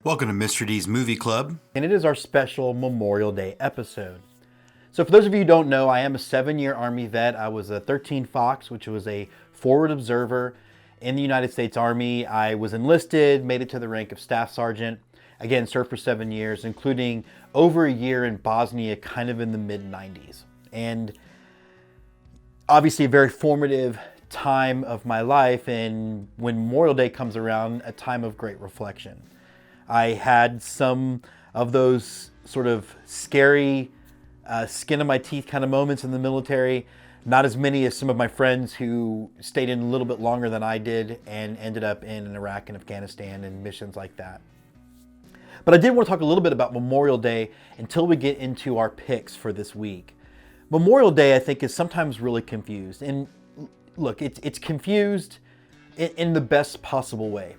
Welcome to Mr. D's Movie Club. And it is our special Memorial Day episode. So for those of you who don't know, I am a 7-year Army vet. I was a 13 Fox, which was a forward observer in the United States Army. I was enlisted, made it to the rank of Staff Sergeant. Again, served for 7 years, including over a year in Bosnia, kind of in the mid-90s. And obviously a very formative time of my life, and when Memorial Day comes around, a time of great reflection. I had some of those sort of scary, skin of my teeth kind of moments in the military. Not as many as some of my friends who stayed in a little bit longer than I did and ended up in Iraq and Afghanistan and missions like that. But I did want to talk a little bit about Memorial Day until we get into our picks for this week. Memorial Day, I think, is sometimes really confused. And look, it's confused in the best possible way.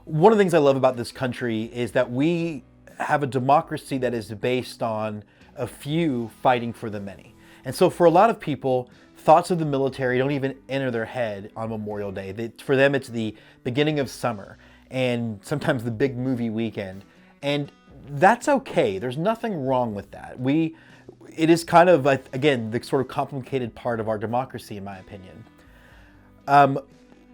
One of the things I love about this country is that we have a democracy that is based on a few fighting for the many. And so for a lot of people, thoughts of the military don't even enter their head on Memorial Day. For them, it's the beginning of summer and sometimes the big movie weekend. And that's okay. There's nothing wrong with that. It is kind of, again, the sort of complicated part of our democracy, in my opinion.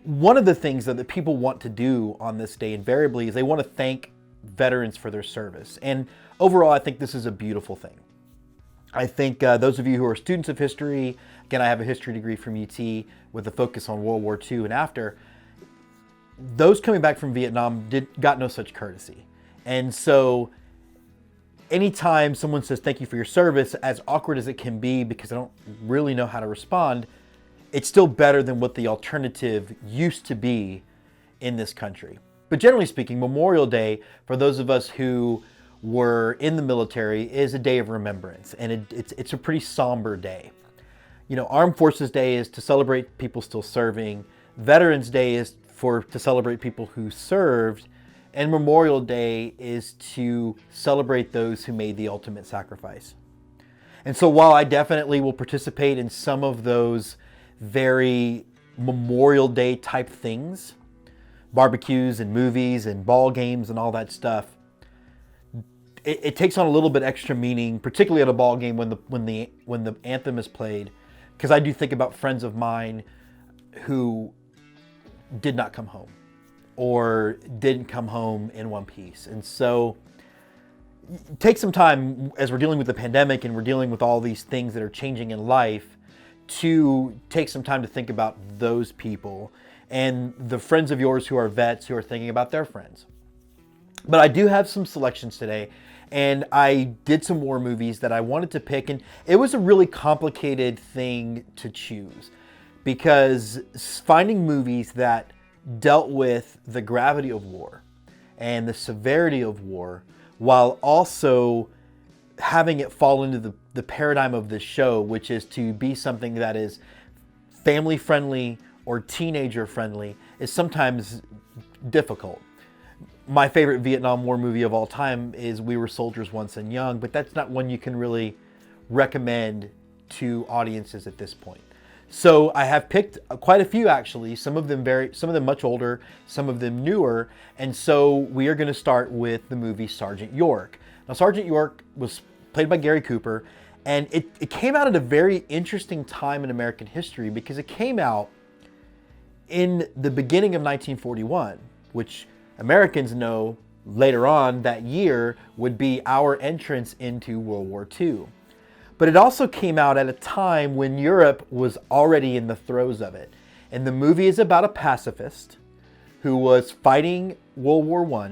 One of the things that the people want to do on this day invariably is they want to thank veterans for their service. And overall, I think this is a beautiful thing. I think those of you who are students of history, again, I have a history degree from UT with a focus on World War II and after, those coming back from Vietnam got no such courtesy. And so anytime someone says thank you for your service, as awkward as it can be because I don't really know how to respond, it's still better than what the alternative used to be in this country. But generally speaking, Memorial Day, for those of us who were in the military, is a day of remembrance. And it's a pretty somber day. You know, Armed Forces Day is to celebrate people still serving. Veterans Day is to celebrate people who served. And Memorial Day is to celebrate those who made the ultimate sacrifice. And so while I definitely will participate in some of those very Memorial Day type things, barbecues and movies and ball games and all that stuff, it takes on a little bit extra meaning, particularly at a ball game when the anthem is played, because I do think about friends of mine who did not come home or didn't come home in one piece. And so take some time as we're dealing with the pandemic and we're dealing with all these things that are changing in life to take some time to think about those people and the friends of yours who are vets who are thinking about their friends. But I do have some selections today, and I did some war movies that I wanted to pick, and it was a really complicated thing to choose because finding movies that dealt with the gravity of war and the severity of war while also having it fall into the paradigm of this show, which is to be something that is family friendly or teenager friendly, is sometimes difficult. My favorite Vietnam War movie of all time is We Were Soldiers Once and Young, but that's not one you can really recommend to audiences at this point. So I have picked quite a few actually, some of them much older, some of them newer, and so we are going to start with the movie Sergeant York. Now, Sergeant York was played by Gary Cooper, and it came out at a very interesting time in American history because it came out in the beginning of 1941, which Americans know later on that year would be our entrance into World War II. But it also came out at a time when Europe was already in the throes of it. And the movie is about a pacifist who was fighting World War I,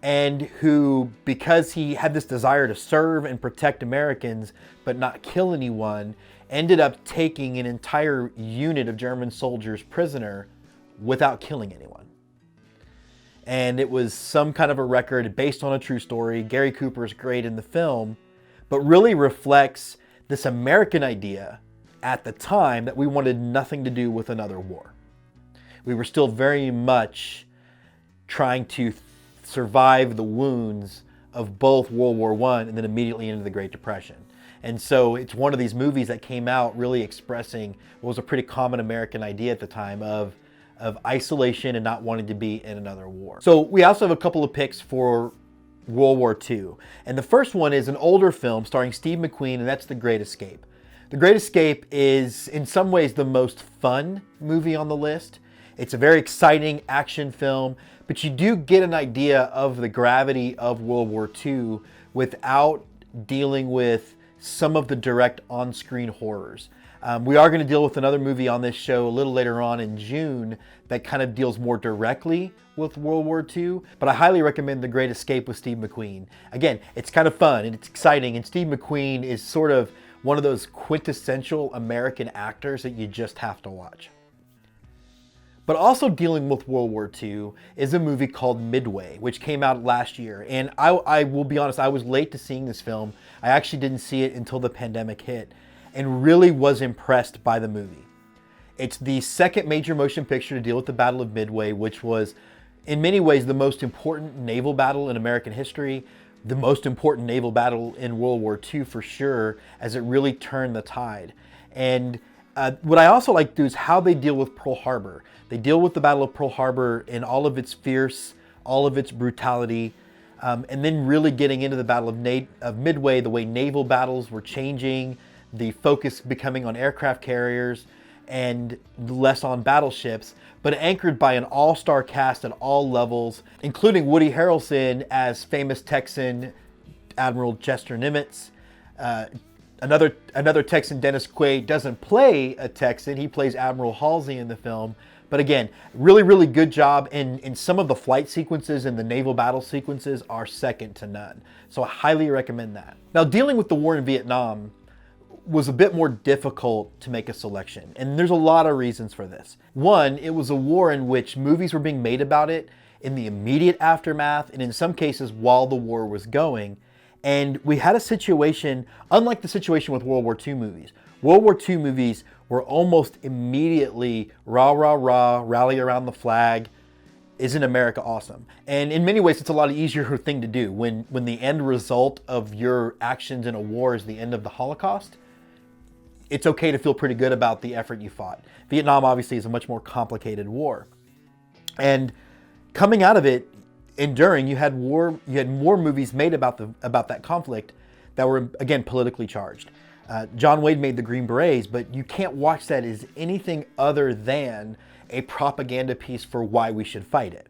and who, because he had this desire to serve and protect Americans but not kill anyone, ended up taking an entire unit of German soldiers prisoner without killing anyone. And it was some kind of a record based on a true story. Gary Cooper is great in the film, but really reflects this American idea at the time that we wanted nothing to do with another war. We were still very much trying to survive the wounds of both World War I and then immediately into the Great Depression. And so it's one of these movies that came out really expressing what was a pretty common American idea at the time of of isolation and not wanting to be in another war. So we also have a couple of picks for World War II. And the first one is an older film starring Steve McQueen, and that's The Great Escape. The Great Escape is in some ways the most fun movie on the list. It's a very exciting action film, but you do get an idea of the gravity of World War II without dealing with some of the direct on-screen horrors. We are going to deal with another movie on this show a little later on in June that kind of deals more directly with World War II, but I highly recommend The Great Escape with Steve McQueen. Again, it's kind of fun and it's exciting, and Steve McQueen is sort of one of those quintessential American actors that you just have to watch. But also dealing with World War II is a movie called Midway, which came out last year. And I will be honest, I was late to seeing this film. I actually didn't see it until the pandemic hit, and really was impressed by the movie. It's the second major motion picture to deal with the Battle of Midway, which was in many ways the most important naval battle in American history, the most important naval battle in World War II for sure, as it really turned the tide. And what I also like to do is how they deal with Pearl Harbor. They deal with the Battle of Pearl Harbor in all of its fierce, all of its brutality, and then really getting into the Battle of Midway, the way naval battles were changing, the focus becoming on aircraft carriers and less on battleships, but anchored by an all-star cast at all levels, including Woody Harrelson as famous Texan Admiral Chester Nimitz. Another Texan, Dennis Quaid, doesn't play a Texan. He plays Admiral Halsey in the film. But again, really, really good job. And some of the flight sequences and the naval battle sequences are second to none. So I highly recommend that. Now, dealing with the war in Vietnam was a bit more difficult to make a selection. And there's a lot of reasons for this. One, it was a war in which movies were being made about it in the immediate aftermath, and in some cases while the war was going. And we had a situation, unlike the situation with World War II movies. World War II movies were almost immediately rah, rah, rah, rally around the flag, isn't America awesome? And in many ways, it's a lot easier thing to do. When the end result of your actions in a war is the end of the Holocaust, it's okay to feel pretty good about the effort you fought. Vietnam obviously is a much more complicated war. And coming out of it, enduring, you had more movies made about that conflict that were, again, politically charged. John Wayne made The Green Berets, but you can't watch that as anything other than a propaganda piece for why we should fight it.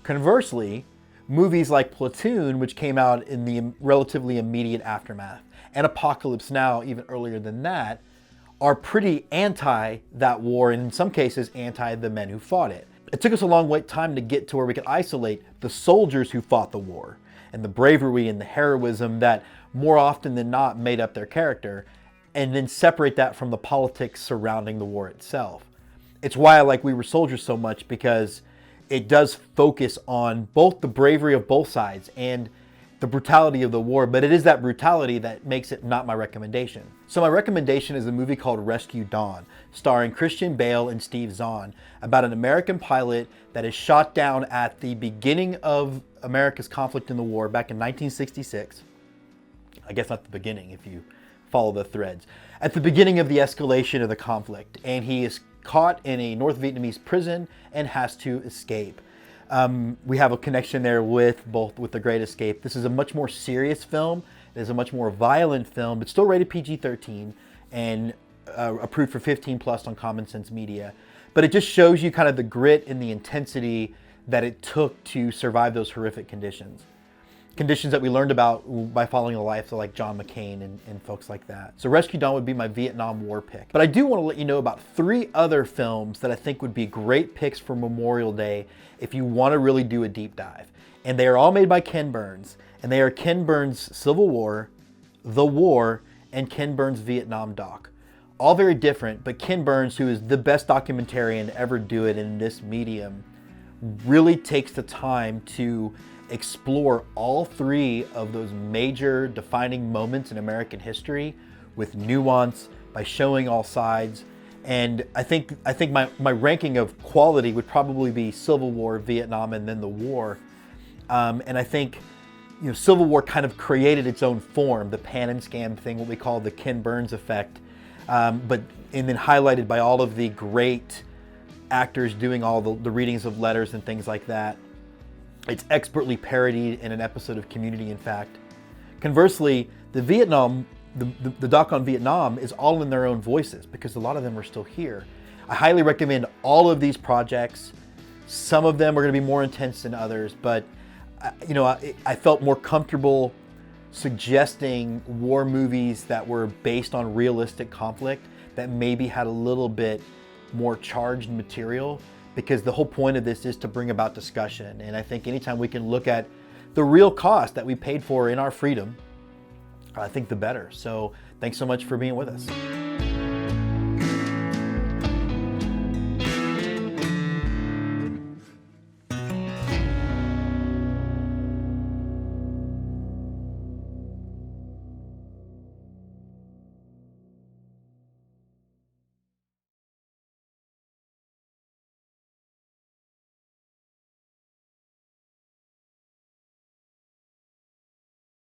Conversely, movies like Platoon, which came out in the relatively immediate aftermath, and Apocalypse Now, even earlier than that, are pretty anti that war, and in some cases anti the men who fought it. It took us a long time to get to where we could isolate the soldiers who fought the war and the bravery and the heroism that more often than not made up their character, and then separate that from the politics surrounding the war itself. It's why I like We Were Soldiers so much, because it does focus on both the bravery of both sides and the brutality of the war, but it is that brutality that makes it not my recommendation. So my recommendation is a movie called Rescue Dawn, starring Christian Bale and Steve Zahn, about an American pilot that is shot down at the beginning of America's conflict in the war back in 1966. I guess not the beginning if you follow the threads. At the beginning of the escalation of the conflict, and he is caught in a North Vietnamese prison and has to escape. We have a connection there with The Great Escape. This is a much more serious film. It is a much more violent film, but still rated PG-13 and approved for 15 plus on Common Sense Media. But it just shows you kind of the grit and the intensity that it took to survive those horrific conditions. Conditions that we learned about by following the life of like John McCain and folks like that. So Rescue Dawn would be my Vietnam War pick. But I do want to let you know about 3 other films that I think would be great picks for Memorial Day if you want to really do a deep dive. And they are all made by Ken Burns. And they are Ken Burns' Civil War, The War, and Ken Burns' Vietnam doc. All very different, but Ken Burns, who is the best documentarian to ever do it in this medium, really takes the time to explore all 3 of those major defining moments in American history with nuance, by showing all sides. And I think my ranking of quality would probably be Civil War, Vietnam, and then the war. And I think, you know, Civil War kind of created its own form, the pan and scam thing, what we call the Ken Burns effect, and then highlighted by all of the great actors doing all the readings of letters and things like that. It's expertly parodied in an episode of Community, in fact. Conversely, the doc on Vietnam is all in their own voices because a lot of them are still here. I highly recommend all of these projects. Some of them are going to be more intense than others, but I felt more comfortable suggesting war movies that were based on realistic conflict that maybe had a little bit more charged material, because the whole point of this is to bring about discussion. And I think anytime we can look at the real cost that we paid for in our freedom, I think the better. So thanks so much for being with us.